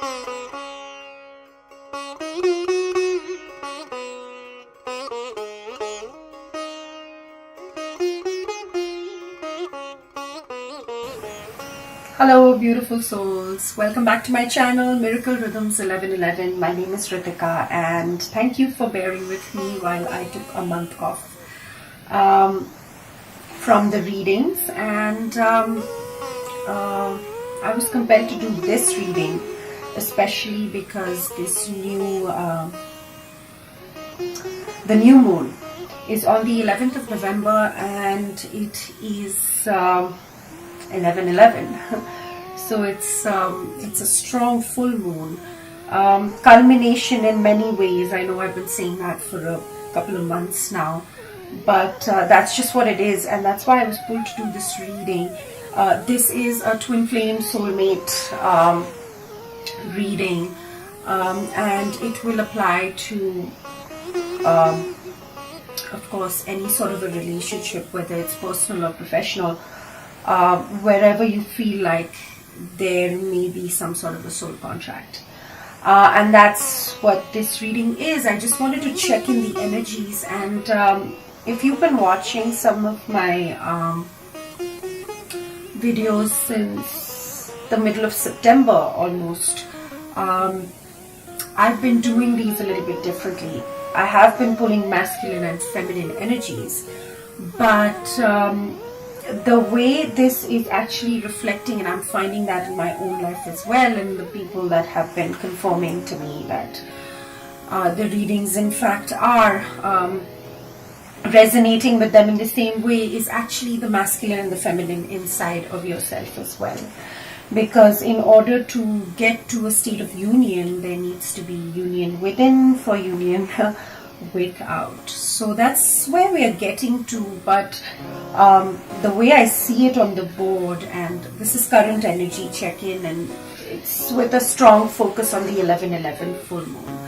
Hello beautiful souls, welcome back to my channel Miracle Rhythms 1111. My name is Ritika and thank you for bearing with me while I took a month off from the readings, and I was compelled to do this reading especially because this the new moon is on the 11th of November and it is 11:11. So it's a strong full moon, culmination in many ways. I know I've been saying that for a couple of months now, but that's just what it is, and that's why I was pulled to do this reading. This is a twin flame soulmate reading, and it will apply to of course any sort of a relationship, whether it's personal or professional. Wherever you feel like there may be some sort of a soul contract, and that's what this reading is. I just wanted to check in the energies, and if you've been watching some of my videos since the middle of September almost, I've been doing these a little bit differently. I have been pulling masculine and feminine energies, but the way this is actually reflecting, and I'm finding that in my own life as well, and the people that have been confirming to me that the readings in fact are resonating with them in the same way, is actually the masculine and the feminine inside of yourself as well. Because in order to get to a state of union, there needs to be union within for union without. So that's where we are getting to, but the way I see it on the board, and this is current energy check-in, and it's with a strong focus on the 11:11 full moon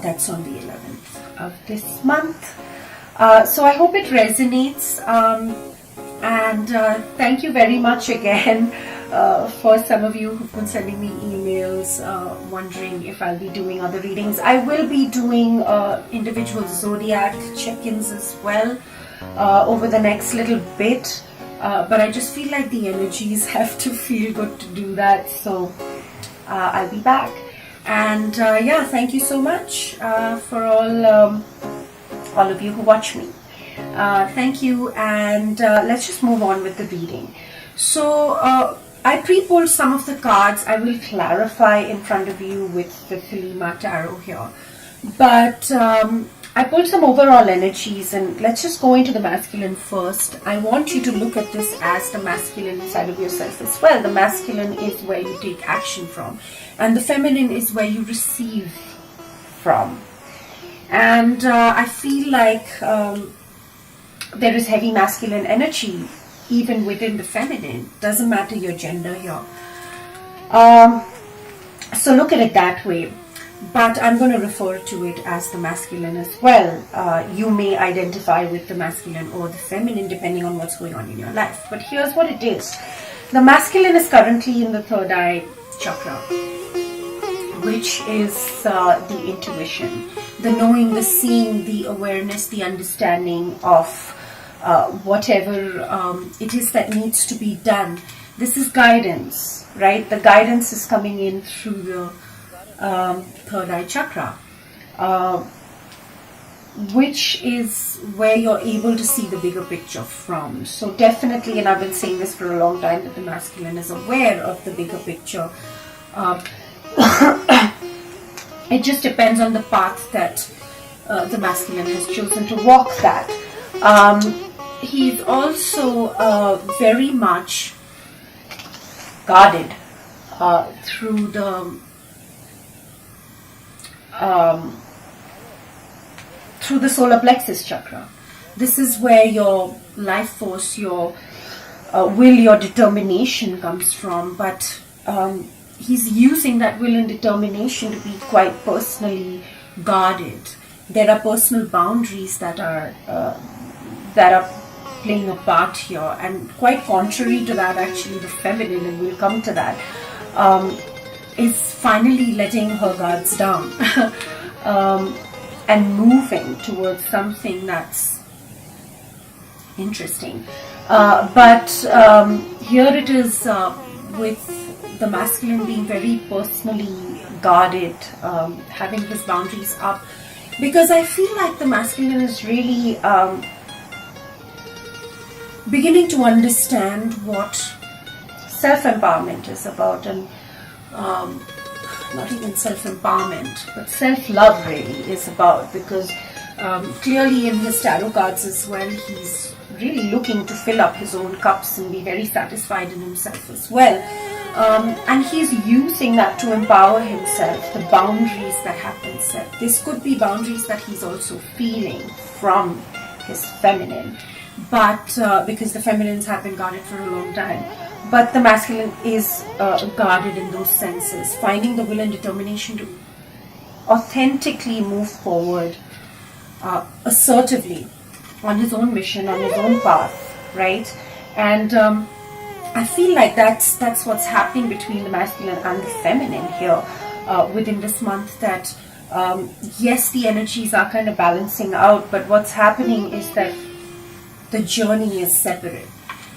that's on the 11th of this month. So I hope it resonates, and thank you very much again for some of you who've been sending me emails wondering if I'll be doing other readings. I will be doing individual zodiac check-ins as well over the next little bit, but I just feel like the energies have to feel good to do that, so I'll be back. And yeah, thank you so much for all of you who watch me. Thank you, and let's just move on with the reading. So I pre-pulled some of the cards. I will clarify in front of you with the Philima Tarot here, but I pulled some overall energies, and let's just go into the masculine first. I want you to look at this as the masculine side of yourself as well. The masculine is where you take action from, and the feminine is where you receive from. And I feel like there is heavy masculine energy even within the feminine. Doesn't matter your gender here. So look at it that way. But I'm going to refer to it as the masculine as well. You may identify with the masculine or the feminine depending on what's going on in your life. But here's what it is. The masculine is currently in the third eye chakra, which is the intuition, the knowing, the seeing, the awareness, the understanding of whatever it is that needs to be done. This is guidance, right? The guidance is coming in through the third eye chakra, which is where you're able to see the bigger picture from. So definitely, and I've been saying this for a long time, that the masculine is aware of the bigger picture. It just depends on the path that the masculine has chosen to walk that. He's also very much guarded through the solar plexus chakra. This is where your life force, your will, your determination comes from, but he's using that will and determination to be quite personally guarded. There are personal boundaries that are playing a part here, and quite contrary to that, actually, the feminine, and we'll come to that. is finally letting her guards down and moving towards something that's interesting. But here it is with the masculine being very personally guarded, having his boundaries up, because I feel like the masculine is really beginning to understand what self-empowerment is about, and not even self-empowerment, but self-love really is about, because clearly in his tarot cards as well, he's really looking to fill up his own cups and be very satisfied in himself as well. And he's using that to empower himself, the boundaries that have been set. This could be boundaries that he's also feeling from his feminine, but because the feminines have been guarded for a long time. But the masculine is guarded in those senses, finding the will and determination to authentically move forward assertively on his own mission, on his own path, right? And I feel like that's what's happening between the masculine and the feminine here within this month, that yes, the energies are kind of balancing out, but what's happening is that the journey is separate.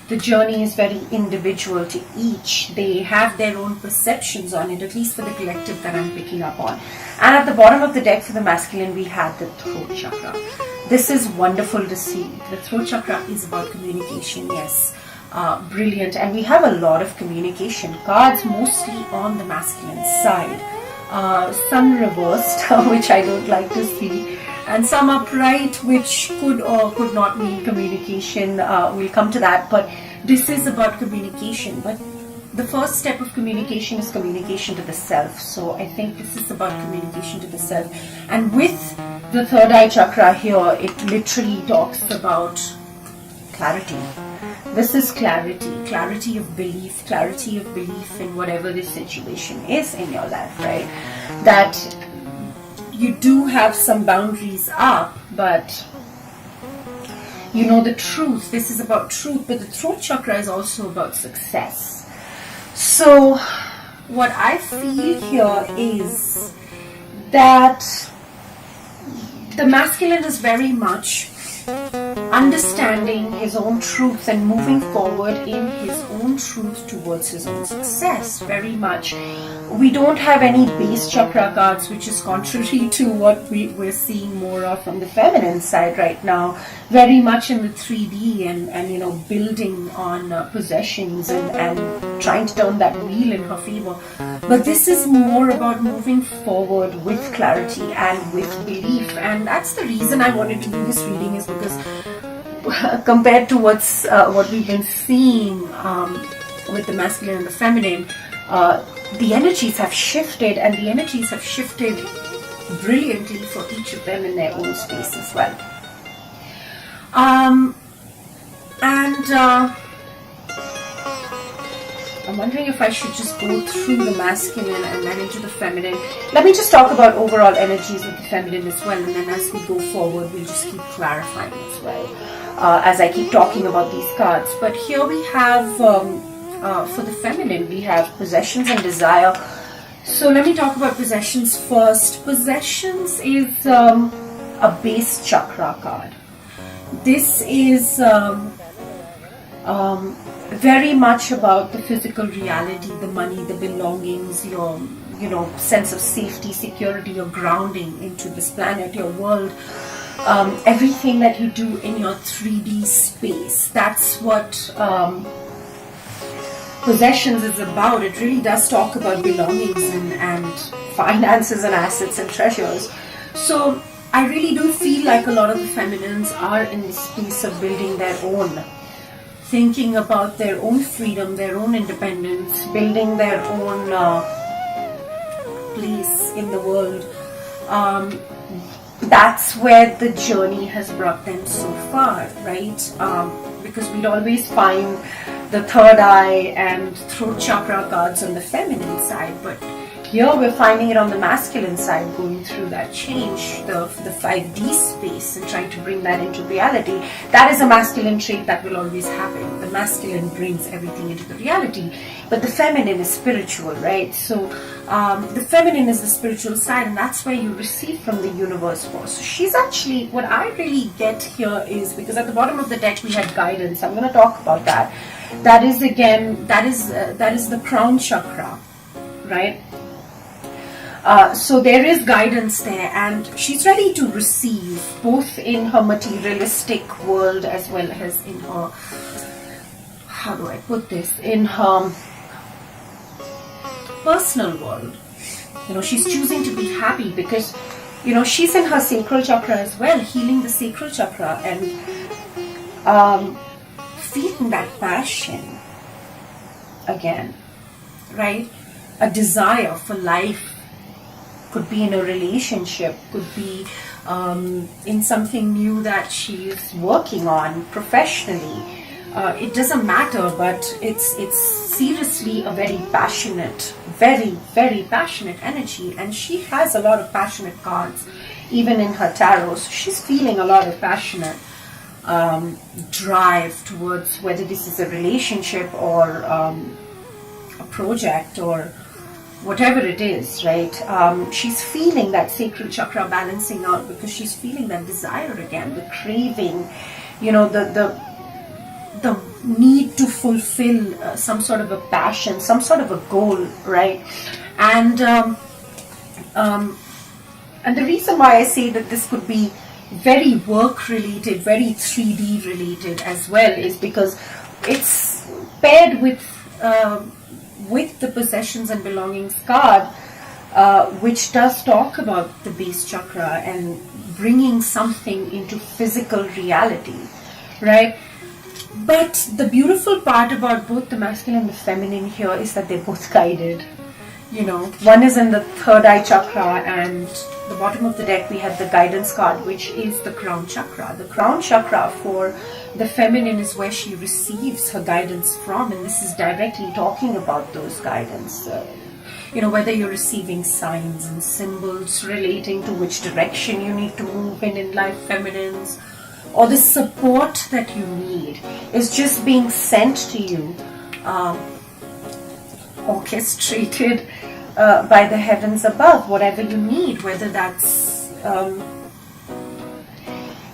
The journey is very individual to each. They have their own perceptions on it, at least for the collective that I'm picking up on. And at the bottom of the deck for the masculine, we have the throat chakra. This is wonderful to see. The throat chakra is about communication, yes. Brilliant. And we have a lot of communication cards, mostly on the masculine side. Some reversed, which I don't like to see, and some upright, which could or could not mean communication. We'll come to that, but this is about communication. But the first step of communication is communication to the self. So I think this is about communication to the self. And with the third eye chakra here, it literally talks about clarity. This is clarity, clarity of belief in whatever this situation is in your life, right? That you do have some boundaries up, but you know the truth. This is about truth, but the throat chakra is also about success. So what I feel here is that the masculine is very much understanding his own truth and moving forward in his own truth towards his own success. Very much. We don't have any base chakra cards, which is contrary to what we're seeing more of from the feminine side right now. Very much in the 3D and you know, building on possessions and trying to turn that wheel in her favor. But this is more about moving forward with clarity and with belief, and that's the reason I wanted to do this reading, is because compared to what we've been seeing with the masculine and the feminine, the energies have shifted, and the energies have shifted brilliantly for each of them in their own space as well. I'm wondering if I should just go through the masculine and then into the feminine. Let me just talk about overall energies of the feminine as well, and then as we go forward, we'll just keep clarifying as well as I keep talking about these cards. But here we have, for the feminine, we have possessions and desire. So let me talk about possessions first. Possessions is a base chakra card. This is very much about the physical reality, the money, the belongings, your sense of safety, security, your grounding into this planet, your world, everything that you do in your 3D space. That's what possessions is about. It really does talk about belongings and finances and assets and treasures. So I really do feel like a lot of the feminines are in this space of building their own, thinking about their own freedom, their own independence, building their own place in the world. That's where the journey has brought them so far, right? Because we'd always find the third eye and throat chakra cards on the feminine side, but here we're finding it on the masculine side, going through that change, the 5D space, and trying to bring that into reality. That is a masculine trait that will always happen. The masculine brings everything into the reality, but the feminine is spiritual, right? So the feminine is the spiritual side, and that's where you receive from the universe for. So she's actually, what I really get here is, because at the bottom of the deck we had guidance. I'm going to talk about that. That is again, that is the crown chakra, right? So there is guidance there, and she's ready to receive, both in her materialistic world as well as in her, how do I put this, in her personal world. You know, she's choosing to be happy because, you know, she's in her sacral chakra as well, healing the sacral chakra, and feeling that passion again, right? A desire for life. Could be in a relationship, could be in something new that she's working on professionally. It doesn't matter, but it's seriously a very passionate, very passionate energy, and she has a lot of passionate cards even in her tarot. So she's feeling a lot of passionate drive towards, whether this is a relationship or a project or whatever it is, right? She's feeling that sacral chakra balancing out, because she's feeling that desire again, the craving, you know, the need to fulfill some sort of a passion, some sort of a goal, right? And the reason why I say that this could be very work related, very 3D related as well, is because it's paired with the possessions and belongings card, which does talk about the base chakra and bringing something into physical reality, right? But the beautiful part about both the masculine and the feminine here is that they're both guided. You know, one is in the third eye chakra, and the bottom of the deck we have the guidance card, which is the crown chakra. The crown chakra for the feminine is where she receives her guidance from, and this is directly talking about those guidance. You know, whether you're receiving signs and symbols relating to which direction you need to move in life, feminines, or the support that you need is just being sent to you, orchestrated by the heavens above, whatever you need, whether that's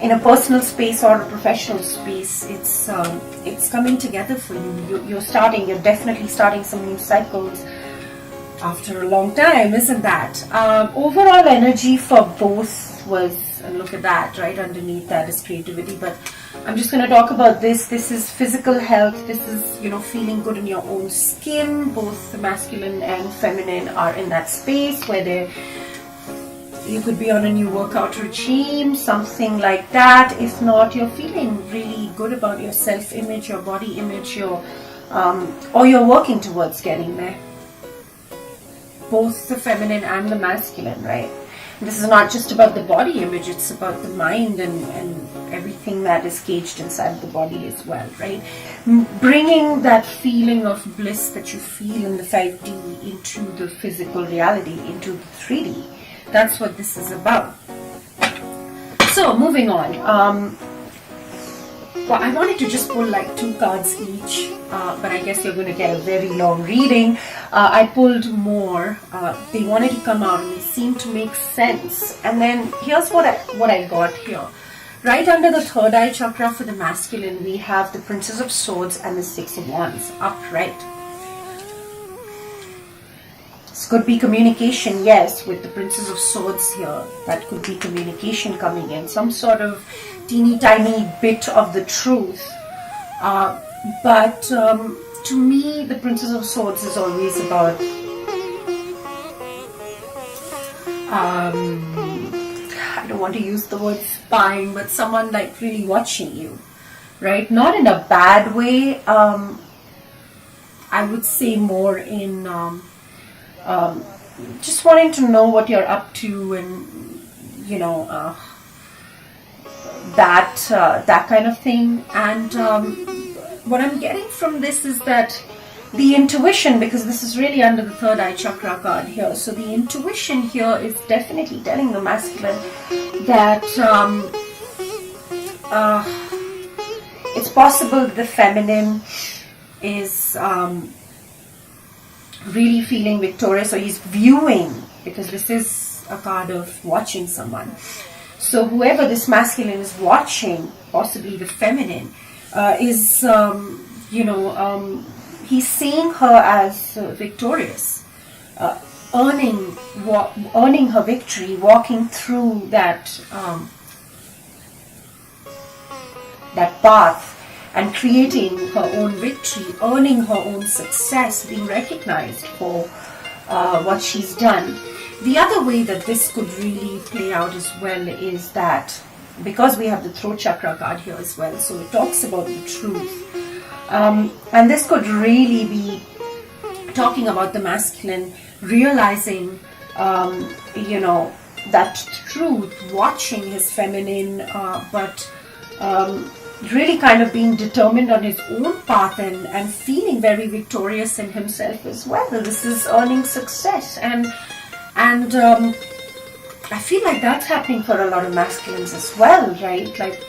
in a personal space or a professional space. It's coming together for you. You're definitely starting some new cycles after a long time, isn't that? Overall energy for both was, and look at that, right underneath that is creativity, but I'm just going to talk about this. This is physical health. This is, you know, feeling good in your own skin. Both the masculine and feminine are in that space where you could be on a new workout regime, something like that. If not, you're feeling really good about your self-image, your body image, or you're working towards getting there. Both the feminine and the masculine, right? This is not just about the body image, it's about the mind and everything that is caged inside the body as well, right? Bringing that feeling of bliss that you feel in the 5D into the physical reality, into the 3D. That's what this is about. So, moving on. Well, I wanted to just pull like 2 cards each, but I guess you're going to get a very long reading. I pulled more. They wanted to come out and they seemed to make sense. And then here's what I got here. Right under the third eye chakra for the masculine, we have the Princess of Swords and the Six of Wands upright. This could be communication, yes, with the Princess of Swords here. That could be communication coming in, some sort of teeny tiny bit of the truth. But to me, the Princess of Swords is always about I don't want to use the word spying, but someone like really watching you, right? Not in a bad way. I would say more in just wanting to know what you're up to, and you know, that kind of thing. And what I'm getting from this is that The intuition, because this is really under the third eye chakra card here, so the intuition here is definitely telling the masculine that it's possible the feminine is really feeling victorious, or he's viewing, because this is a card of watching someone. So whoever this masculine is watching, possibly the feminine, is, he's seeing her as victorious, earning her victory, walking through that path and creating her own victory, earning her own success, being recognized for what she's done. The other way that this could really play out as well is that, because we have the throat chakra card here as well, so it talks about the truth. And this could really be talking about the masculine realizing, that truth, watching his feminine, but really kind of being determined on his own path and feeling very victorious in himself as well. This is earning success, and I feel like that's happening for a lot of masculines as well, right? Like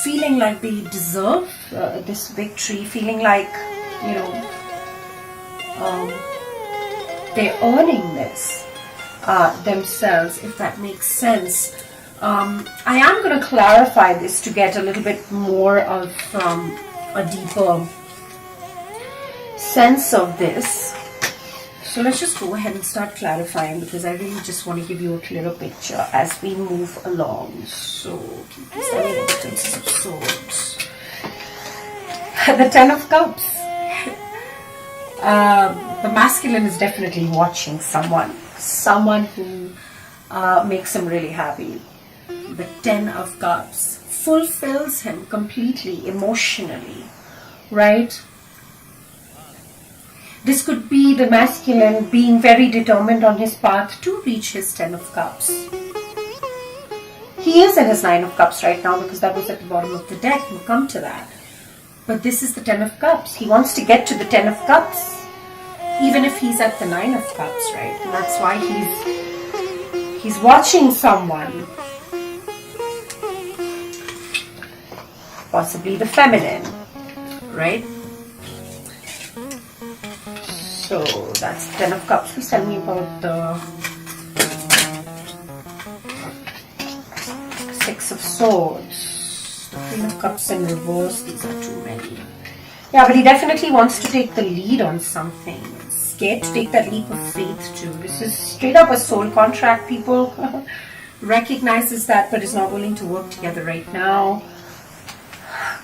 feeling like they deserve this victory, feeling like, they're earning this themselves, if that makes sense. I am going to clarify this to get a little bit more of a deeper sense of this. So let's just go ahead and start clarifying, because I really just want to give you a clearer picture as we move along. So keep this area of the Princess of Swords. The Ten of Cups. The masculine is definitely watching someone who makes him really happy. The Ten of Cups fulfills him completely emotionally, right? This could be the masculine being very determined on his path to reach his Ten of Cups. He is in his Nine of Cups right now, because that was at the bottom of the deck. We'll come to that. But this is the Ten of Cups. He wants to get to the Ten of Cups, even if he's at the Nine of Cups, right? And that's why he's watching someone, possibly the feminine, right? So that's the Ten of Cups. Please tell me about the Six of Swords, the Queen of Cups in reverse. These are too many. Yeah, but he definitely wants to take the lead on something. Scared to take that leap of faith too. This is straight up a soul contract, people. Recognizes that, but is not willing to work together right now.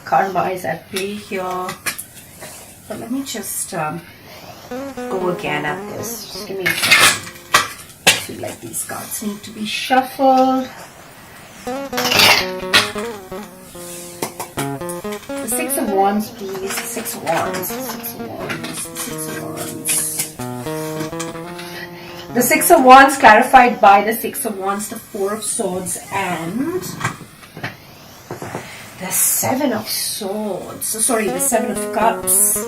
Karma is at play here. But let me just go again at this. Just give me a second. I feel like these cards need to be shuffled. The Six of Wands, please. Six of Wands. Six of Wands. Six of Wands. The Six of Wands clarified by the Six of Wands, the Four of Swords, and the Seven of Swords. So sorry, the Seven of Cups.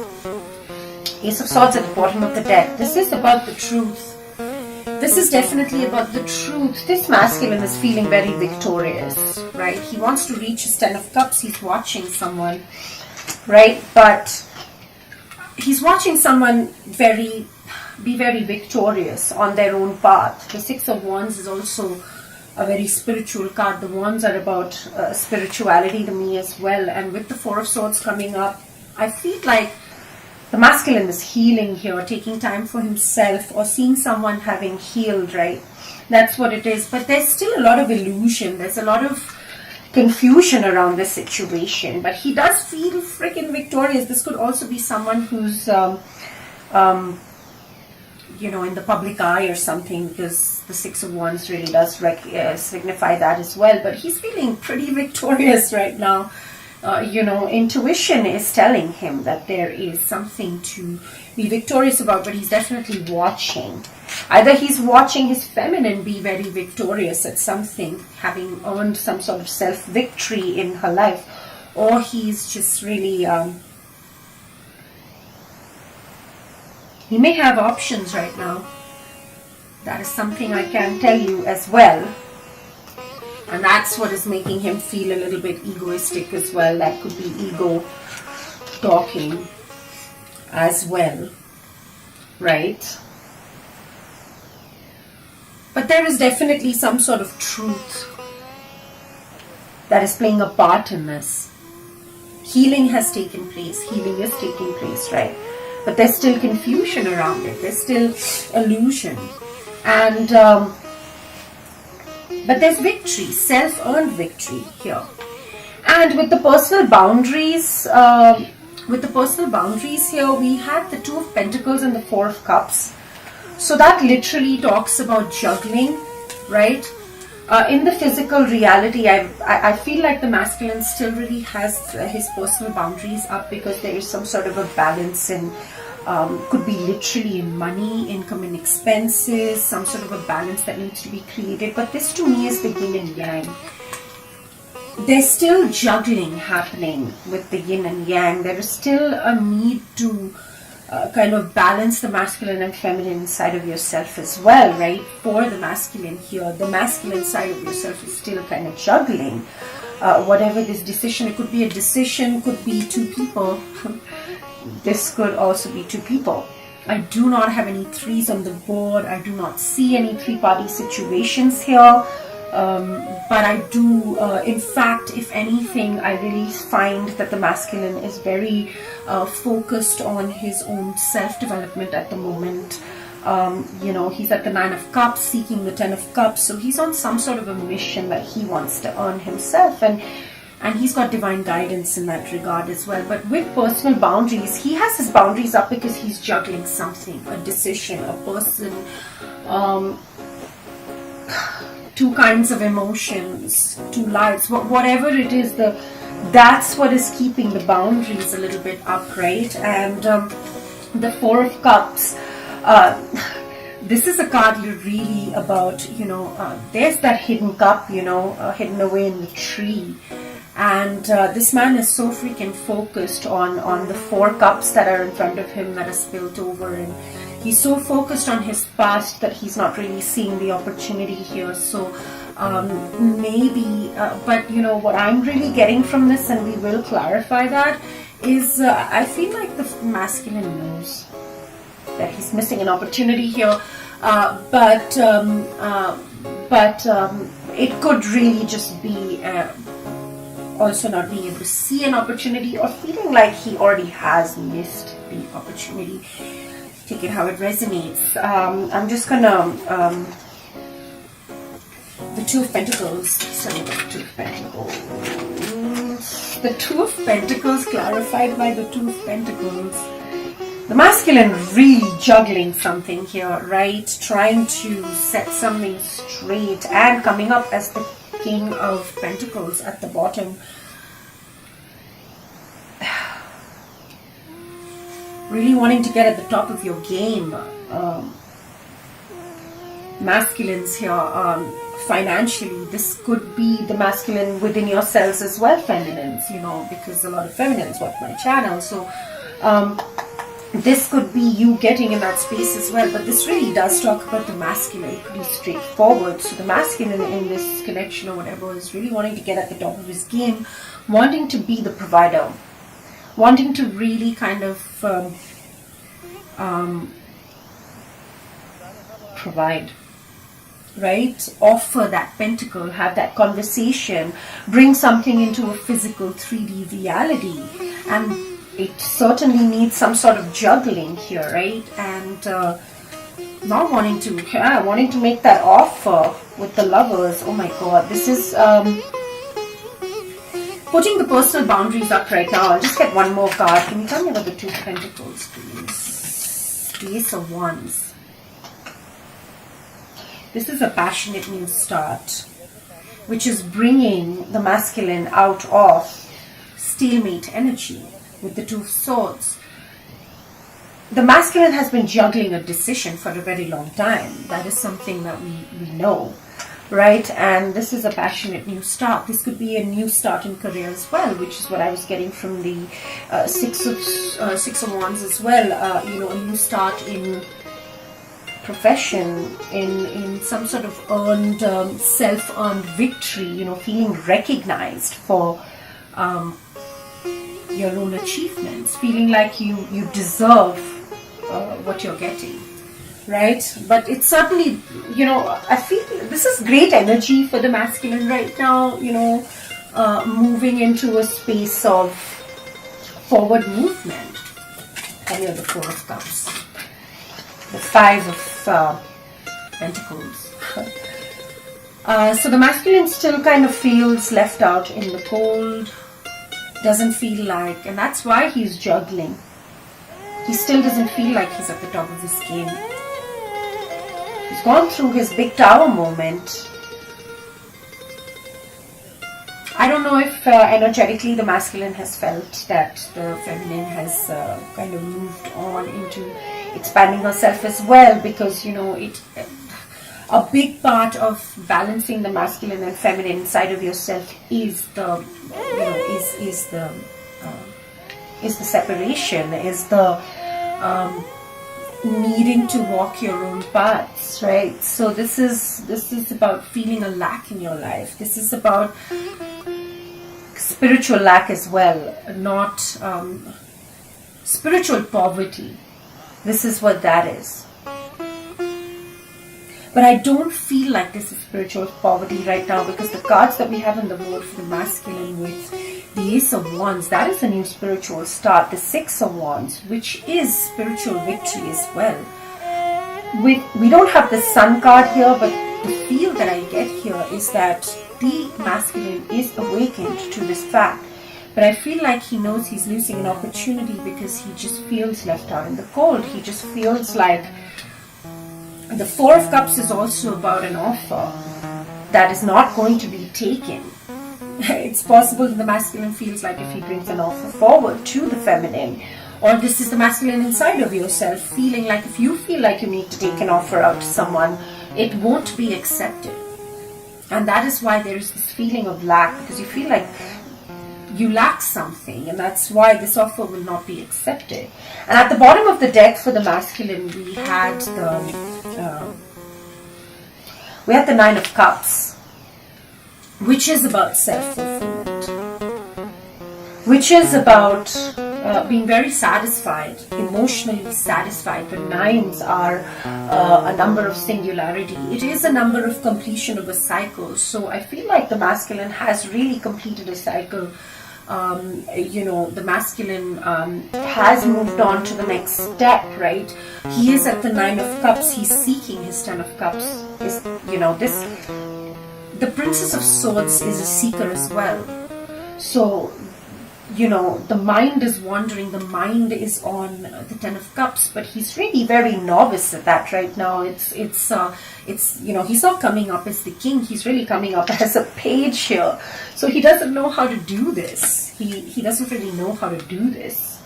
Ace of Swords at the bottom of the deck. This is about the truth. This is definitely about the truth. This masculine is feeling very victorious, right? He wants to reach his Ten of Cups. He's watching someone, right? But he's watching someone be very victorious on their own path. The Six of Wands is also a very spiritual card. The Wands are about spirituality to me as well. And with the Four of Swords coming up, I feel like the masculine is healing here, taking time for himself, or seeing someone having healed, right? That's what it is. But there's still a lot of illusion. There's a lot of confusion around this situation. But he does feel freaking victorious. This could also be someone who's, in the public eye or something, because the Six of Wands really does signify that as well. But he's feeling pretty victorious right now. Intuition is telling him that there is something to be victorious about, but he's definitely watching. Either he's watching his feminine be very victorious at something, having earned some sort of self-victory in her life, or he's just really He may have options right now. That is something I can tell you as well. And that's what is making him feel a little bit egoistic as well. That could be ego talking as well, right? But there is definitely some sort of truth that is playing a part in this. Healing has taken place. Healing is taking place, right? But there's still confusion around it. There's still illusion. And but there's victory, self-earned victory here. And with the personal boundaries, here, we had the Two of Pentacles and the Four of Cups. So that literally talks about juggling, right? In the physical reality, I feel like the masculine still really has his personal boundaries up, because there is some sort of a balance in, could be literally in money, income and expenses, some sort of a balance that needs to be created. But this to me is the yin and yang. There's still juggling happening with the yin and yang. There is still a need to kind of balance the masculine and feminine side of yourself as well, right? For the masculine here, the masculine side of yourself is still kind of juggling. Whatever this decision, it could be a decision, could be two people. This could also be two people. I do not have any threes on the board. I do not see any three-party situations here. But I do, in fact, if anything, I really find that the masculine is very focused on his own self-development at the moment. You know, he's at the Nine of Cups, seeking the Ten of Cups. So he's on some sort of a mission that he wants to earn himself. And he's got divine guidance in that regard as well. But with personal boundaries, he has his boundaries up because he's juggling something, a decision, a person, two kinds of emotions, two lives, whatever it is, that's what is keeping the boundaries a little bit up, right? And the Four of Cups, this is a card really about, you know, there's that hidden cup, you know, hidden away in the tree. And this man is so freaking focused on the four cups that are in front of him that are spilled over, and he's so focused on his past that he's not really seeing the opportunity here. So maybe, but you know what I'm really getting from this, and we will clarify that, is I feel like the masculine knows that he's missing an opportunity here, but it could really just be also not being able to see an opportunity, or feeling like he already has missed the opportunity. Take it how it resonates. I'm just gonna the Two of Pentacles. Sorry, the Two of Pentacles. The Two of Pentacles clarified by the Two of Pentacles. The masculine really juggling something here, right? Trying to set something straight, and coming up as the King of Pentacles at the bottom. Really wanting to get at the top of your game. Masculines here, financially, this could be the masculine within yourselves as well, feminines, you know, because a lot of feminines watch my channel. So this could be you getting in that space as well. But this really does talk about the masculine pretty straightforward. So the masculine in this connection or whatever is really wanting to get at the top of his game, wanting to be the provider, wanting to really kind of provide, right? Offer that pentacle, have that conversation, bring something into a physical 3D reality. And it certainly needs some sort of juggling here, right? And not wanting to make that offer with the Lovers. Oh my God, this is putting the personal boundaries up right now. I'll just get one more card. Can you tell me about the Two of Pentacles, please? The Ace of Wands. This is a passionate new start, which is bringing the masculine out of stalemate energy. With the Two of Swords, the masculine has been juggling a decision for a very long time. That is something that we know. right? And this is a passionate new start. This could be a new start in career as well, which is what I was getting from the Six of Wands as well. You know, a new start in profession, in some sort of earned, self-earned victory, you know, feeling recognized for your own achievements, feeling like you deserve what you're getting, right? But it's certainly, you know, I feel this is great energy for the masculine right now, you know, moving into a space of forward movement. And you're the Four of Cups, the Five of Pentacles. So the masculine still kind of feels left out in the cold, doesn't feel like, and that's why he's juggling. He still doesn't feel like he's at the top of his game. He's gone through his big tower moment. I don't know if energetically the masculine has felt that the feminine has kind of moved on into expanding herself as well, because, you know, a big part of balancing the masculine and feminine inside of yourself is the, you know, is the separation, is the needing to walk your own paths, right? So this is about feeling a lack in your life. This is about spiritual lack as well, not spiritual poverty. This is what that is. But I don't feel like this is spiritual poverty right now, because the cards that we have in the board for the masculine with the Ace of Wands, that is a new spiritual start. The Six of Wands, which is spiritual victory as well. We don't have the Sun card here, but the feel that I get here is that the masculine is awakened to this fact. But I feel like he knows he's losing an opportunity because he just feels left out in the cold. He just feels like the Four of Cups is also about an offer that is not going to be taken. It's possible that the masculine feels like if he brings an offer forward to the feminine, or this is the masculine inside of yourself feeling like if you feel like you need to take an offer out to someone, it won't be accepted. And that is why there is this feeling of lack, because you feel like you lack something, and that's why this offer will not be accepted. And at the bottom of the deck for the masculine, we had the Nine of Cups, which is about self-fulfillment, which is about being very satisfied, emotionally satisfied. The nines are a number of singularity. It is a number of completion of a cycle. So I feel like the masculine has really completed a cycle. You know, the masculine has moved on to the next step, right? He is at the Nine of Cups. He's seeking his Ten of Cups. Is, you know, this, the Princess of Swords is a seeker as well. So, you know, the mind is wandering, the mind is on the Ten of Cups, but he's really very novice at that right now. It's you know, he's not coming up as the king, he's really coming up as a page here. So he doesn't know how to do this. He doesn't really know how to do this,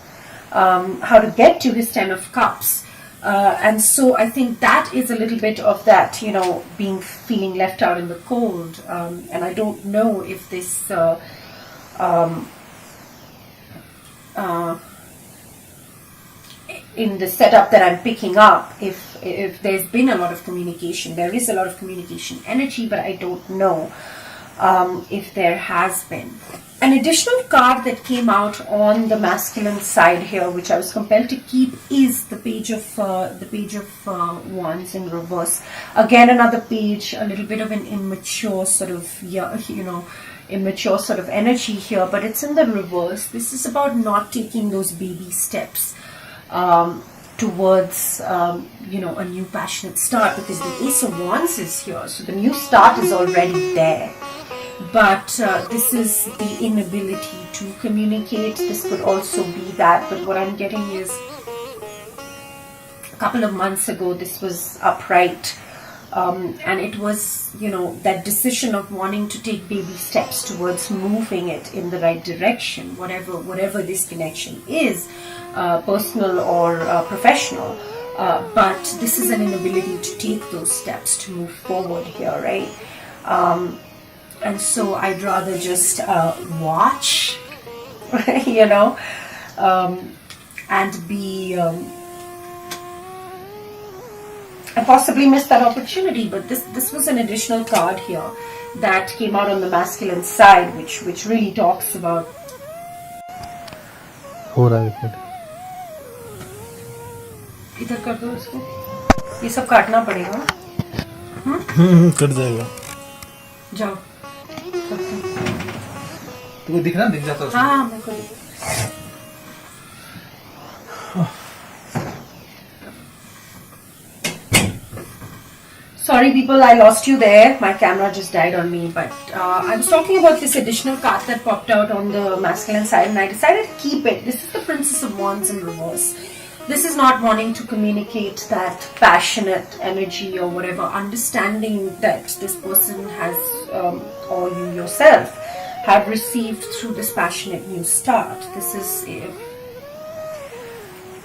how to get to his Ten of Cups. And so I think that is a little bit of that, you know, feeling left out in the cold. And I don't know if this in the setup that I'm picking up, if there's been a lot of communication. There is a lot of communication energy, but I don't know if there has been. An additional card that came out on the masculine side here, which I was compelled to keep, is the Page of Wands in reverse. Again, another page, a little bit of an immature sort of, you know, immature sort of energy here, but it's in the reverse. This is about not taking those baby steps towards you know, a new passionate start, because the Ace of Wands is here, so the new start is already there. But this is the inability to communicate. This could also be that, but what I'm getting is a couple of months ago this was upright. And it was, you know, that decision of wanting to take baby steps towards moving it in the right direction, whatever this connection is, personal or professional. But this is an inability to take those steps to move forward here, right? And so I'd rather just watch, you know, and be... I possibly missed that opportunity, but this was an additional card here that came out on the masculine side, which really talks about... हो रहा है फिर इधर कर दो इसको, ये सब काटना पड़ेगा। कट जाएगा। जाओ, तो दिख रहा, दिख जाता है। हाँ मेरे को Sorry people, I lost you there. My camera just died on me. But I was talking about this additional card that popped out on the masculine side, and I decided to keep it. This is the Princess of Wands in reverse. This is not wanting to communicate that passionate energy or whatever, understanding that this person has, or you yourself, have received through this passionate new start. This is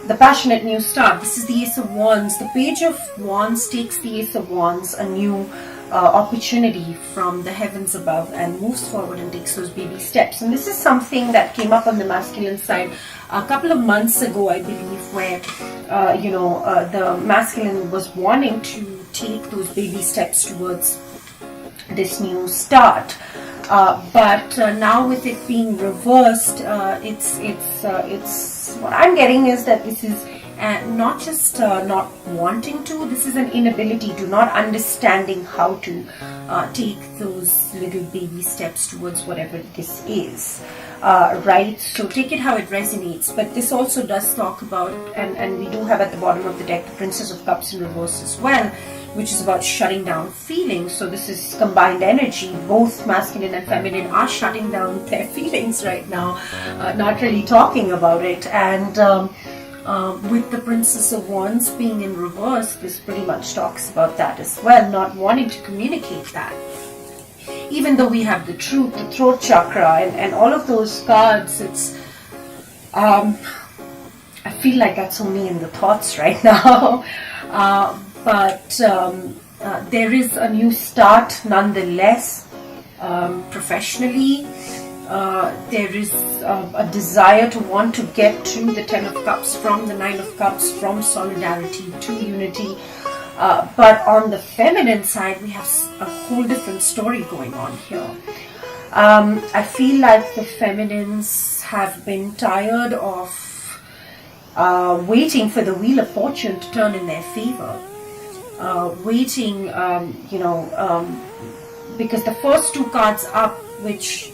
the passionate new start. This is the Ace of Wands. The Page of Wands takes the Ace of Wands, a new opportunity from the heavens above, and moves forward and takes those baby steps. And this is something that came up on the masculine side a couple of months ago, I believe, where the masculine was wanting to take those baby steps towards this new start. But now with it being reversed, it's what I'm getting is that this is not just not wanting to, this is an inability to, not understanding how to take those little baby steps towards whatever this is. Right? So take it how it resonates. But this also does talk about, and we do have at the bottom of the deck the Princess of Cups in reverse as well, which is about shutting down feelings. So this is combined energy. Both masculine and feminine are shutting down their feelings right now, not really talking about it. And with the Princess of Wands being in reverse, this pretty much talks about that as well, not wanting to communicate that. Even though we have the truth, the throat chakra, and all of those cards, it's I feel like that's only in the thoughts right now. But there is a new start nonetheless. Professionally, there is a desire to want to get to the Ten of Cups, from the Nine of Cups, from solidarity to unity. But on the feminine side, we have a whole different story going on here. I feel like the feminines have been tired of waiting for the Wheel of Fortune to turn in their favor. Waiting, because the first two cards up, which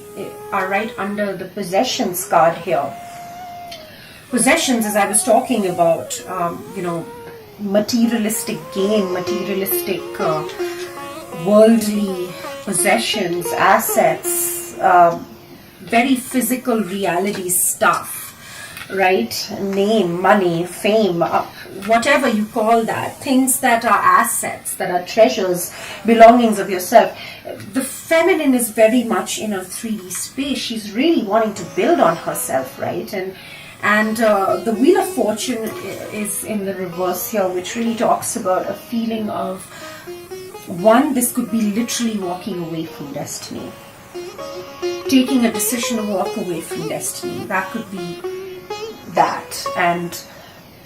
are right under the possessions card here. Possessions, as I was talking about, materialistic gain, materialistic worldly possessions, assets, very physical reality stuff. Right? Name, money, fame, whatever you call that, things that are assets, that are treasures, belongings of yourself. The feminine is very much in a 3D space. She's really wanting to build on herself, right? And the Wheel of Fortune is in the reverse here, which really talks about a feeling of, one, this could be literally walking away from destiny. Taking a decision to walk away from destiny. That could be that, and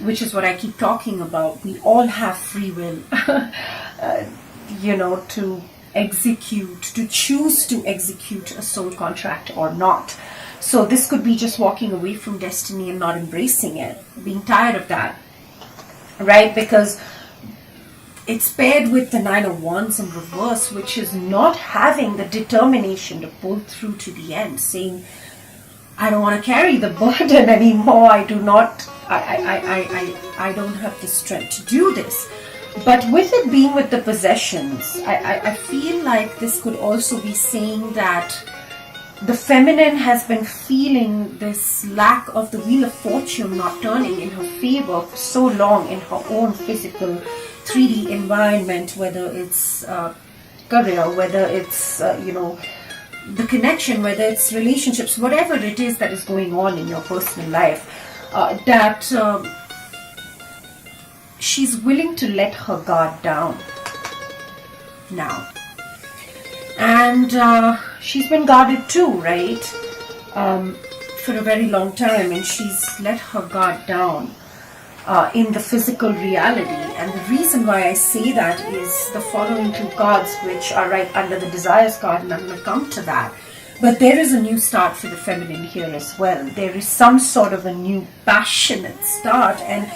which is what I keep talking about. We all have free will, to execute, to choose to execute a soul contract or not. So this could be just walking away from destiny and not embracing it, being tired of that, right? Because it's paired with the Nine of Wands in reverse, which is not having the determination to pull through to the end, saying, I don't want to carry the burden anymore. I do not, I don't have the strength to do this. But with it being with the possessions, I feel like this could also be saying that the feminine has been feeling this lack of the Wheel of Fortune not turning in her favor for so long in her own physical 3D environment, whether it's career, whether it's, the connection, whether it's relationships, whatever it is that is going on in your personal life, that she's willing to let her guard down now. And she's been guarded too, right? For a very long time, and she's let her guard down in the physical reality. And the reason why I say that is the following two cards, which are right under the desires card, and I'm going to come to that. But there is a new start for the feminine here as well. There is some sort of a new passionate start, and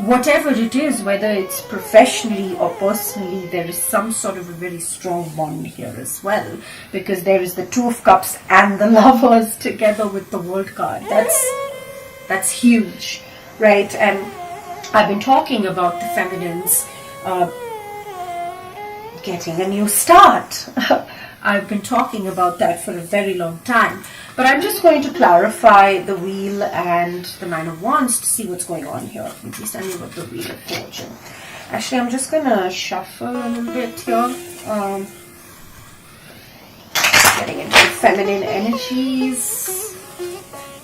whatever it is, whether it's professionally or personally, there is some sort of a very strong bond here as well, because there is the Two of Cups and the Lovers together with the World card. That's huge, right? And I've been talking about the feminines getting a new start. I've been talking about that for a very long time. But I'm just going to clarify the Wheel and the Nine of Wands to see what's going on here. Can you please tell me what the Wheel of Fortune? Actually, I'm just going to shuffle a little bit here. Getting into feminine energies.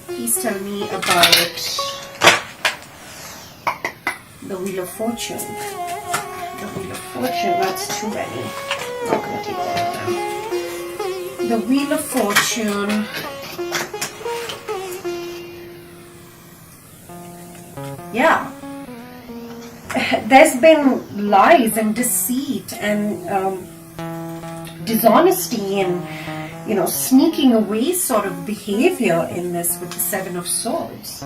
Please tell me about the Wheel of Fortune. The Wheel of Fortune, that's too many. I'm not going to take that now. The Wheel of Fortune. Yeah. There's been lies and deceit and dishonesty and, sneaking away sort of behavior in this with the Seven of Swords.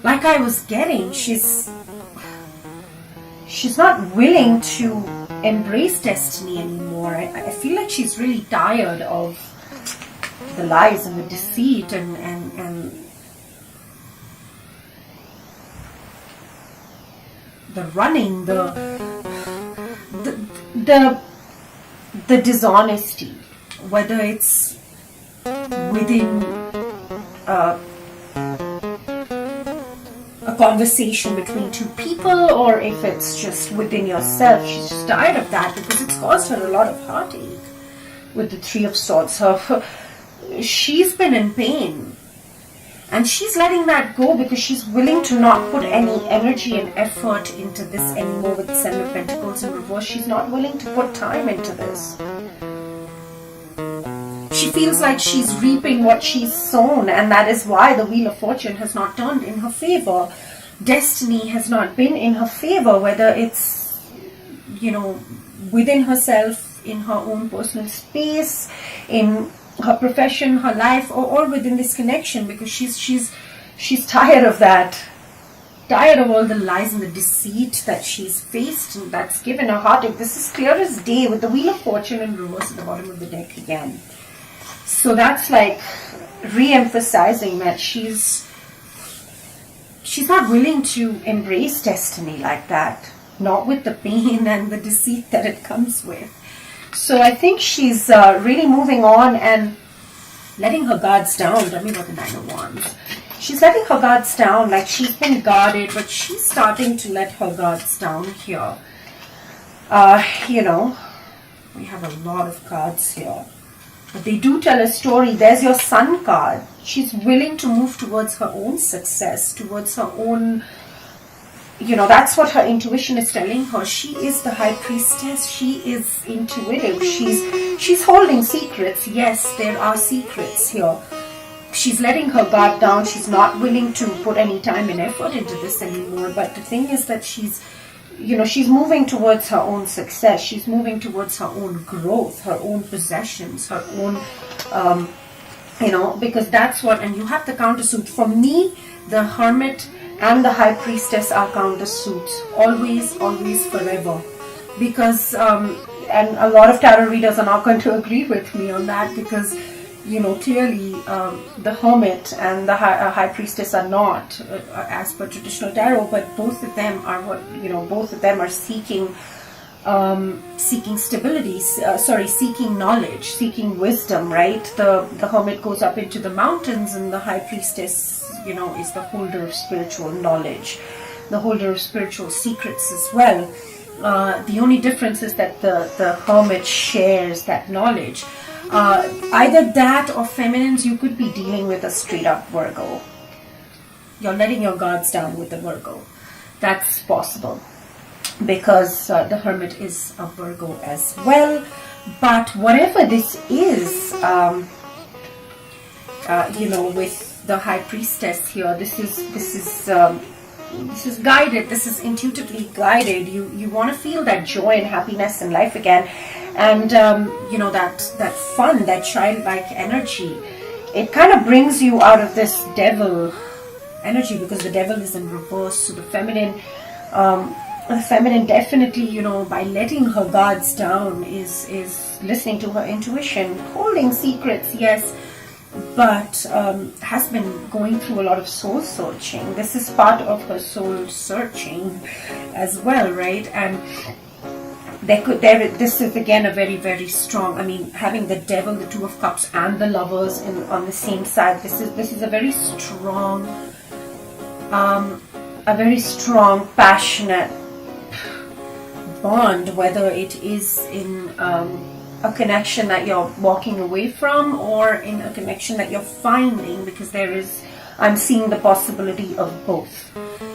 Like I was getting, she's not willing to embrace destiny anymore. I feel like she's really tired of the lies and the deceit and the running, the dishonesty, whether it's within a conversation between two people or if it's just within yourself. She's just tired of that because it's caused her a lot of heartache with the Three of Swords. She's been in pain and she's letting that go because she's willing to not put any energy and effort into this anymore with the Seven of Pentacles in reverse. She's not willing to put time into this. She feels like she's reaping what she's sown, and that is why the Wheel of Fortune has not turned in her favor. Destiny has not been in her favor, whether it's, within herself, in her own personal space, in her profession, her life, or within this connection, because she's tired of that. Tired of all the lies and the deceit that she's faced and that's given her heartache. This is clear as day with the Wheel of Fortune in reverse at the bottom of the deck again. So that's like re-emphasizing that she's not willing to embrace destiny like that, not with the pain and the deceit that it comes with. So I think she's really moving on and letting her guards down. Tell me about the Nine of Wands. She's letting her guards down, like she's been guarded, but she's starting to let her guards down here. We have a lot of cards here. But they do tell a story. There's your Sun card. She's willing to move towards her own success, towards her own, that's what her intuition is telling her. She is the High Priestess. She is intuitive. She's holding secrets. Yes, there are secrets here. She's letting her guard down. She's not willing to put any time and effort into this anymore. But the thing is that she's moving towards her own success. She's moving towards her own growth, her own possessions, her own, because that's what, and you have the countersuit. For me, the Hermit and the High Priestess are countersuits. Always, always, forever. Because, and a lot of tarot readers are not going to agree with me on that because, clearly the Hermit and the High Priestess are not as per traditional tarot, but both of them are both of them are seeking stability, seeking knowledge, seeking wisdom, right? The Hermit goes up into the mountains and the High Priestess, is the holder of spiritual knowledge, the holder of spiritual secrets as well. The only difference is that the Hermit shares that knowledge. Either that or feminines, you could be dealing with a straight up Virgo. You're letting your guards down with the Virgo. That's possible because the Hermit is a Virgo as well. But whatever this is, with the High Priestess here, this is guided. This is intuitively guided. You want to feel that joy and happiness in life again, and that fun, that childlike energy. It kind of brings you out of this devil energy, because the devil is in reverse. So the feminine definitely, by letting her guards down, is listening to her intuition, holding secrets, yes, but has been going through a lot of soul searching. This is part of her soul searching as well, right? And this is again a very, very strong, having the devil, the Two of Cups, and the Lovers on the same side. This is a very strong, passionate bond, whether it is in a connection that you're walking away from, or in a connection that you're finding, because I'm seeing the possibility of both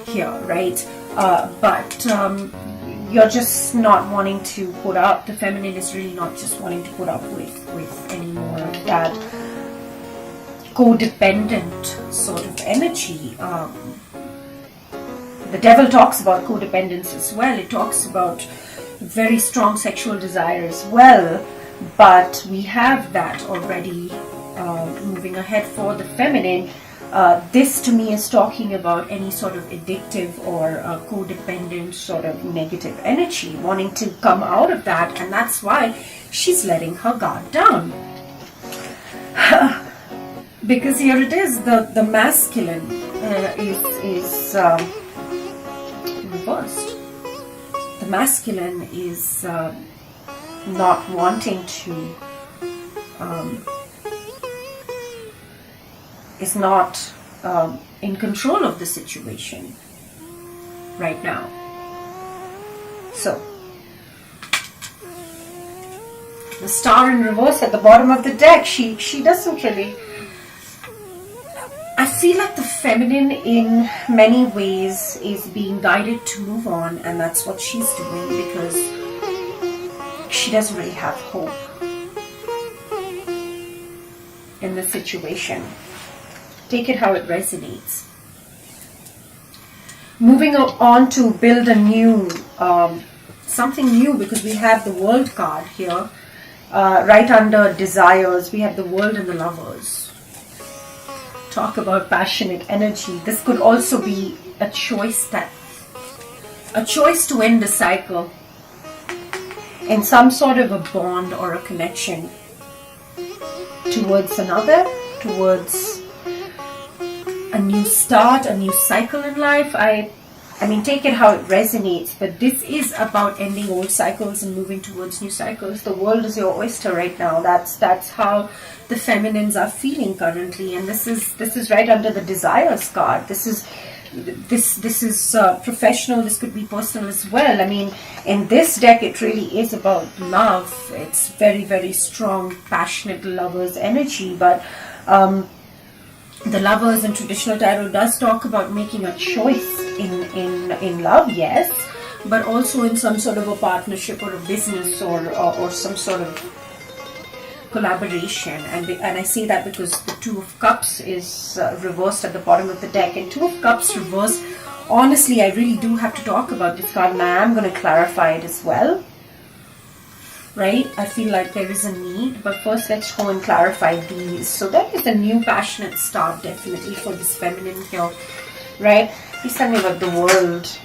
here, right? But you're just not wanting to put up, the feminine is really not just wanting to put up with any more of that codependent sort of energy. The devil talks about codependence as well. It talks about very strong sexual desire as well, but we have that already moving ahead for the feminine. This to me is talking about any sort of addictive or codependent sort of negative energy, wanting to come out of that, and that's why she's letting her guard down. Because here it is, the masculine is reversed. The masculine is not wanting to, is not in control of the situation right now. So, the Star in reverse at the bottom of the deck, she doesn't really, I feel like the feminine in many ways is being guided to move on, and that's what she's doing, because she doesn't really have hope in the situation. Take it how it resonates. Moving on to build a new, something new, because we have the World card here. Right under desires, we have the World and the Lovers. Talk about passionate energy. This could also be a choice to end a cycle in some sort of a bond or a connection towards another, towards a new start, a new cycle in life. I mean, take it how it resonates, but this is about ending old cycles and moving towards new cycles. The world is your oyster right now. That's how the feminines are feeling currently, and this is right under the desires card. This is professional. This could be personal as well. I mean, in this deck, it really is about love. It's very, very strong, passionate lovers energy, but the Lovers in traditional tarot does talk about making a choice in love, yes, but also in some sort of a partnership or a business or some sort of collaboration. And I say that because the Two of Cups is reversed at the bottom of the deck, and Two of Cups reversed, honestly, I really do have to talk about this card, and I am going to clarify it as well. Right? I feel like there is a need, but first let's go and clarify these. So that is a new passionate start definitely for this feminine here, right? Please tell me about the World.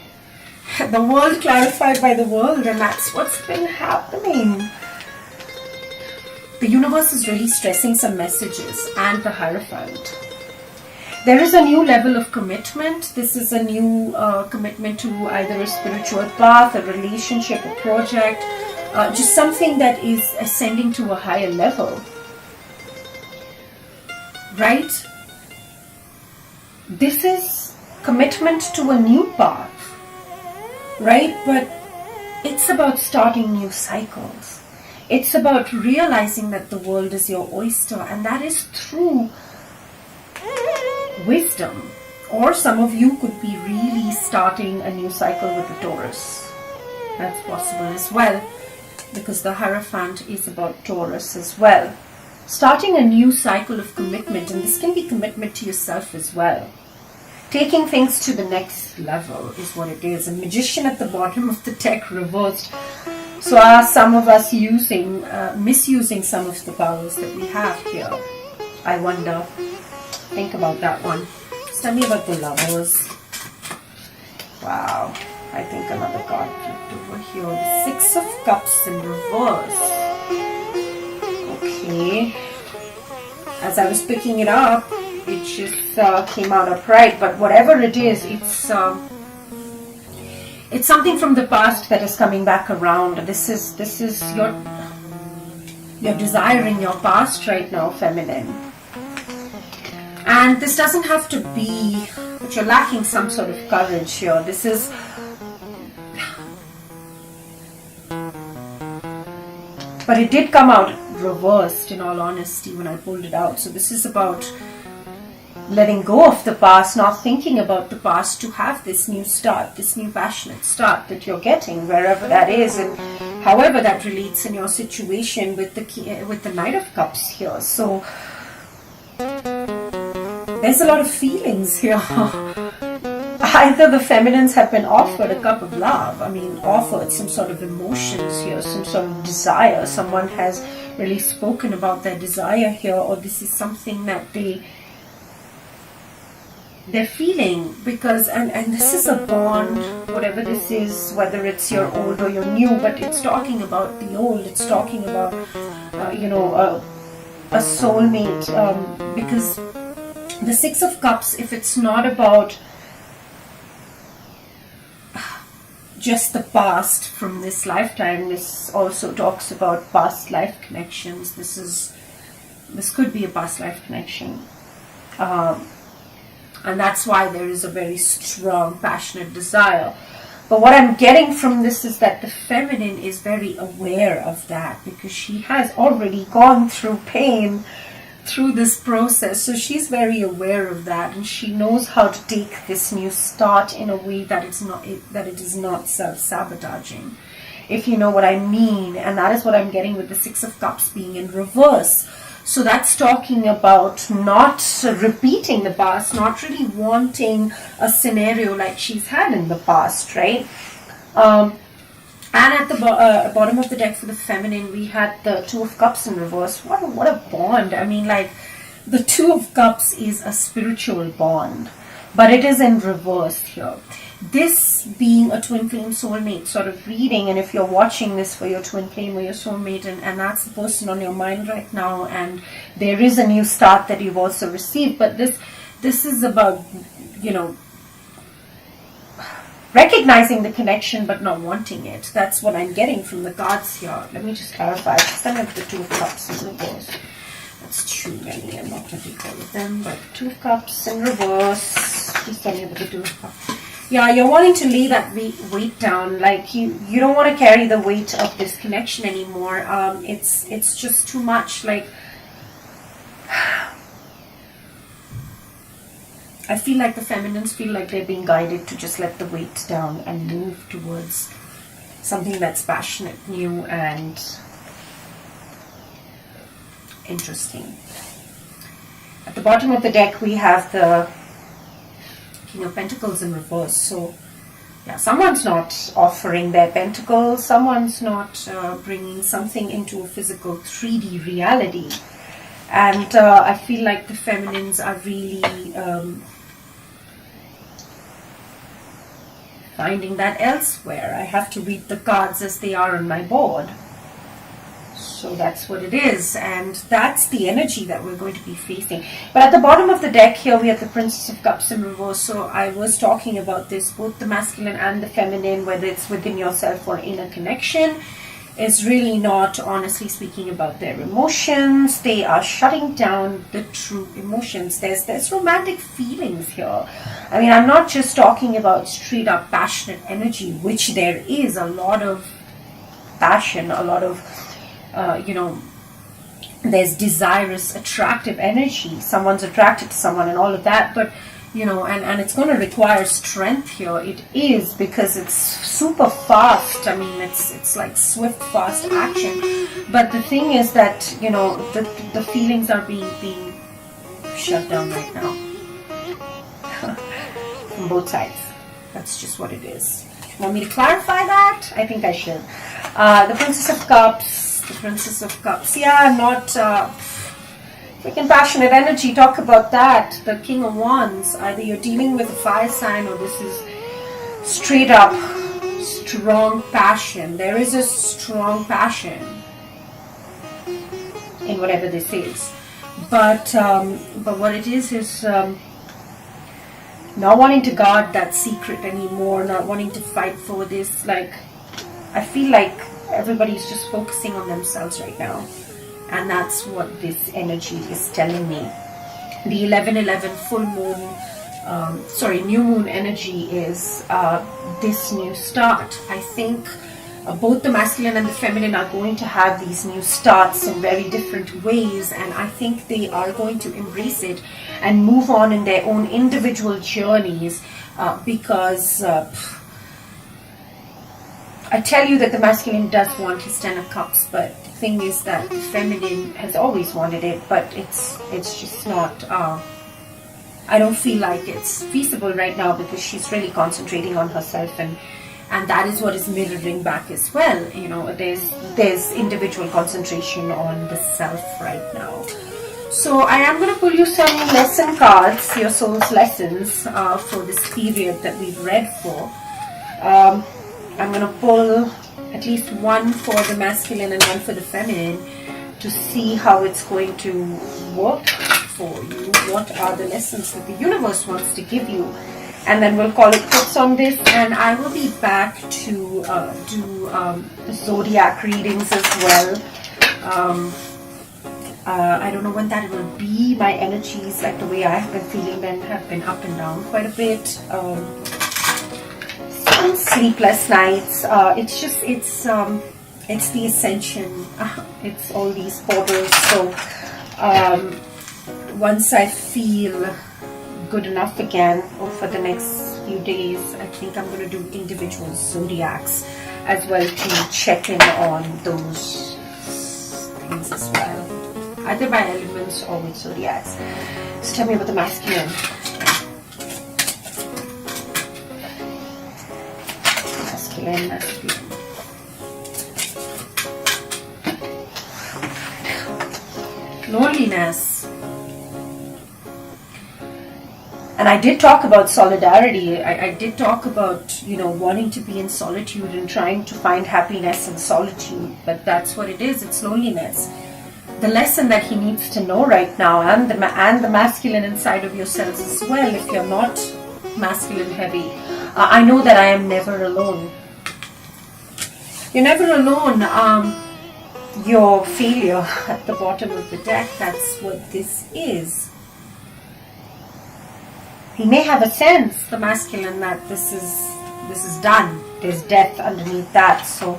The World clarified by the World, and that's what's been happening. The universe is really stressing some messages, and the Hierophant. There is a new level of commitment. This is a new commitment to either a spiritual path, a relationship, a project, just something that is ascending to a higher level, right? This is commitment to a new path, right? But it's about starting new cycles. It's about realizing that the world is your oyster, and that is through wisdom. Or some of you could be really starting a new cycle with the Taurus. That's possible as well. because the Hierophant is about Taurus as well. Starting a new cycle of commitment, and this can be commitment to yourself as well. Taking things to the next level is what it is. A Magician at the bottom of the deck reversed. So are some of us misusing some of the powers that we have here? I wonder. Think about that one. Just tell me about the Lovers. Wow. I think another card flipped over here. The Six of Cups in reverse. Okay. As I was picking it up, it just came out upright. But whatever it is, it's something from the past that is coming back around. This is you're desiring your past right now, feminine. And this doesn't have to be, but you're lacking some sort of courage here. This is, but it did come out reversed, in all honesty, when I pulled it out. So this is about letting go of the past, not thinking about the past, to have this new start, this new passionate start that you're getting, wherever that is, and however that relates in your situation with the Knight of Cups here. So there's a lot of feelings here. Either the feminines have been offered a cup of love, offered some sort of emotions here, some sort of desire. Someone has really spoken about their desire here, or this is something that they're feeling, because and this is a bond, whatever this is, whether it's your old or your new, but it's talking about the old, it's talking about a soulmate, because the Six of Cups, if it's not about just the past from this lifetime, this also talks about past life connections. This could be a past life connection, and that's why there is a very strong, passionate desire. But what I'm getting from this is that the feminine is very aware of that, because she has already gone through pain through this process. So she's very aware of that, and she knows how to take this new start in a way that it is not self-sabotaging, if you know what I mean. And that is what I'm getting with the Six of Cups being in reverse. So that's talking about not repeating the past, not really wanting a scenario like she's had in the past, right? And at the bottom of the deck for the feminine, we had the Two of Cups in reverse. What a bond. The Two of Cups is a spiritual bond, but it is in reverse here. This being a twin flame soulmate sort of reading, and if you're watching this for your twin flame or your soulmate, and that's the person on your mind right now, and there is a new start that you've also received, but this is about, recognizing the connection but not wanting it. That's what I'm getting from the cards here. Let me just clarify. Stand up the Two of Cups in reverse. That's too many. I'm not going to take all of them, but Two of Cups in reverse. Please tell me about the Two of Cups. Yeah, you're wanting to lay that weight down. Like you don't want to carry the weight of this connection anymore. It's just too much. Like, I feel like the feminines feel like they're being guided to just let the weight down and move towards something that's passionate, new, and interesting. At the bottom of the deck, we have the King of Pentacles in reverse. So, yeah, someone's not offering their pentacles. Someone's not bringing something into a physical 3D reality. And I feel like the feminines are really finding that elsewhere. I have to read the cards as they are on my board. So that's what it is, and that's the energy that we're going to be facing. But at the bottom of the deck here, we have the Princess of Cups in reverse. So I was talking about this, both the masculine and the feminine, whether it's within yourself or in a connection, is really not, honestly speaking, about their emotions. They are shutting down the true emotions. There's romantic feelings here. I'm not just talking about straight up passionate energy, which there is a lot of passion, a lot of there's desirous, attractive energy. Someone's attracted to someone and all of that. But you know, and it's going to require strength here. It is, because it's super fast. I mean, it's like swift, fast action. But the thing is that, you know, the feelings are being shut down right now from both sides. That's just what it is. Want me to clarify that? I think I should. The Princess of Cups. The Princess of Cups. Yeah, not freaking passionate energy. Talk about that. The King of Wands. Either you're dealing with a fire sign, or this is straight up strong passion. There is a strong passion in whatever this is. But what it is not wanting to guard that secret anymore, not wanting to fight for this. Like, I feel like everybody's just focusing on themselves right now, and that's what this energy is telling me. The 11/11 full moon, new moon energy is this new start. I think both the masculine and the feminine are going to have these new starts in very different ways, and I think they are going to embrace it and move on in their own individual journeys, because I tell you that the masculine does want his 10 of Cups, but the thing is that the feminine has always wanted it, but it's just not, I don't feel like it's feasible right now, because she's really concentrating on herself, and that is what is mirroring back as well. You know, there's individual concentration on the self right now. So I am going to pull you some lesson cards, your soul's lessons, for this period that we've read for. I'm going to pull at least one for the masculine and one for the feminine to see how it's going to work for you. What are the lessons that the universe wants to give you? And then we'll call it quits on this, and I will be back to do the zodiac readings as well. I don't know when that will be. My energies, like the way I have been feeling them, have been up and down quite a bit. Some sleepless nights. It's the Ascension. It's all these portals. So once I feel good enough again, or for the next few days, I think I'm going to do individual zodiacs as well to check in on those things as well, either by elements or with zodiacs. So tell me about the masculine. Masculine. Loneliness. And I did talk about solidarity. I did talk about, you know, wanting to be in solitude and trying to find happiness in solitude. But that's what it is. It's loneliness. The lesson that he needs to know right now, and the masculine inside of yourselves as well, if you're not masculine heavy. I know that I am never alone. You're never alone. Your failure at the bottom of the deck, that's what this is. He may have a sense, the masculine, that this is done. There's death underneath that. So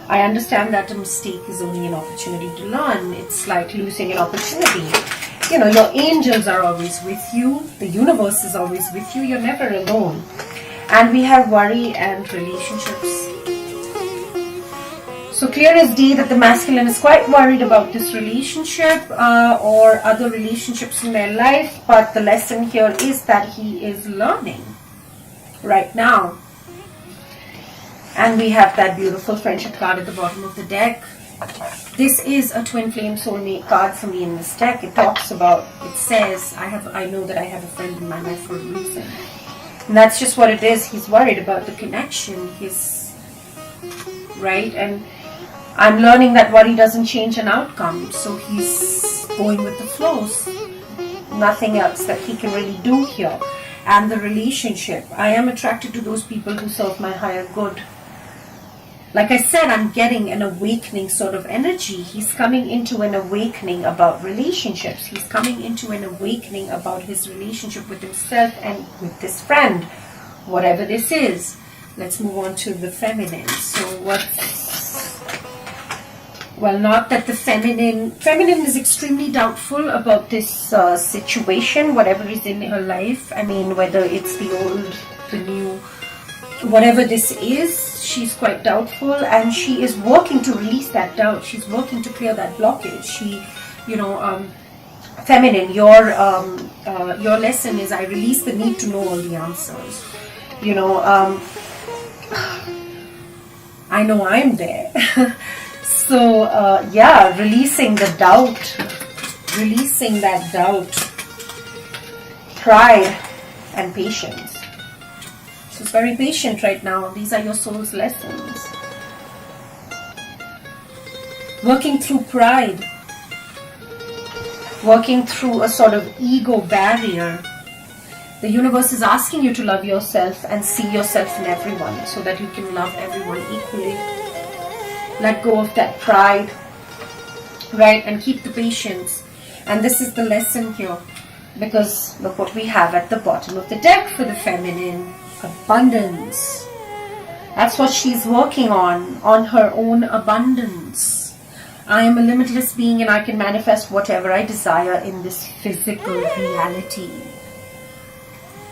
I understand that a mistake is only an opportunity to learn. It's like losing an opportunity. You know, your angels are always with you. The universe is always with you. You're never alone. And we have worry and relationships. So clear as day that the masculine is quite worried about this relationship or other relationships in their life. But the lesson here is that he is learning right now. And we have that beautiful friendship card at the bottom of the deck. This is a twin flame soulmate card for me in this deck. It talks about, it says, I know that I have a friend in my life for a reason. And that's just what it is. He's worried about the connection. He's right, and I'm learning that worry doesn't change an outcome. So he's going with the flows. Nothing else that he can really do here. And the relationship. I am attracted to those people who serve my higher good. Like I said, I'm getting an awakening sort of energy. He's coming into an awakening about relationships. He's coming into an awakening about his relationship with himself and with this friend, whatever this is. Let's move on to the feminine. So well, not that the feminine is extremely doubtful about this situation, whatever is in her life. I mean, whether it's the old, the new, whatever this is, she's quite doubtful, and she is working to release that doubt. She's working to clear that blockage. She, feminine, your lesson is, I release the need to know all the answers. I know I'm there. So, releasing the doubt, releasing that doubt, pride, and patience. So it's very patient right now. These are your soul's lessons. Working through pride, working through a sort of ego barrier. The universe is asking you to love yourself and see yourself in everyone so that you can love everyone equally. Let go of that pride, right? And keep the patience. And this is the lesson here, because look what we have at the bottom of the deck for the feminine. Abundance. That's what she's working on her own abundance. I am a limitless being and I can manifest whatever I desire in this physical reality.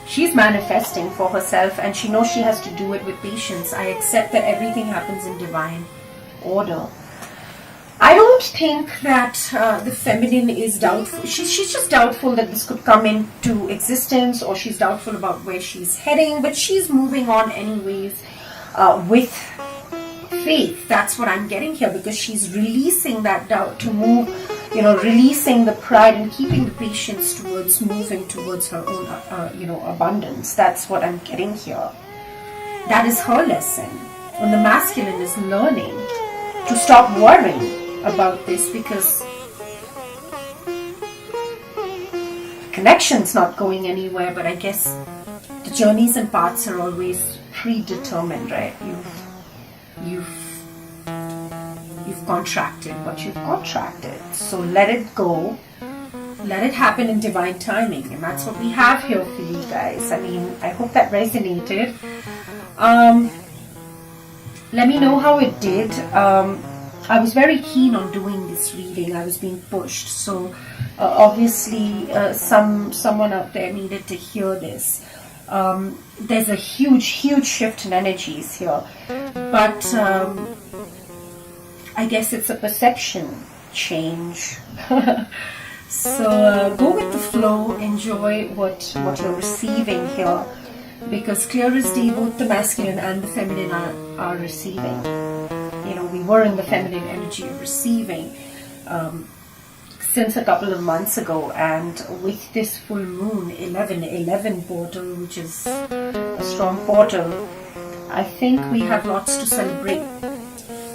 She's manifesting for herself, and she knows she has to do it with patience. I accept that everything happens in divine order. I don't think that the feminine is doubtful. She's just doubtful that this could come into existence, or she's doubtful about where she's heading, but she's moving on anyways with faith. That's what I'm getting here, because she's releasing that doubt to move, releasing the pride and keeping the patience towards moving towards her own, abundance. That's what I'm getting here. That is her lesson. And the masculine is learning to stop worrying about this, because connection's not going anywhere, but I guess the journeys and paths are always predetermined, right? You've contracted what you've contracted, so let it go, let it happen in divine timing. And that's what we have here for you guys. I mean, I hope that resonated. Let me know how it did. I was very keen on doing this reading. I was being pushed, so obviously someone out there needed to hear this. There's a huge shift in energies here, but I guess it's a perception change. So go with the flow, enjoy what you're receiving here, because clear as day, both the masculine and the feminine are receiving. We were in the feminine energy of receiving since a couple of months ago, and with this full moon, 11 portal, which is a strong portal, I think we have lots to celebrate.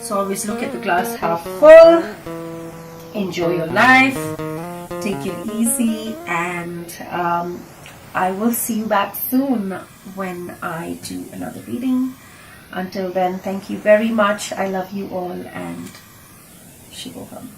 So always look at the glass half full, enjoy your life, take it easy, and I will see you back soon when I do another reading. Until then, thank you very much. I love you all, and Shivoham.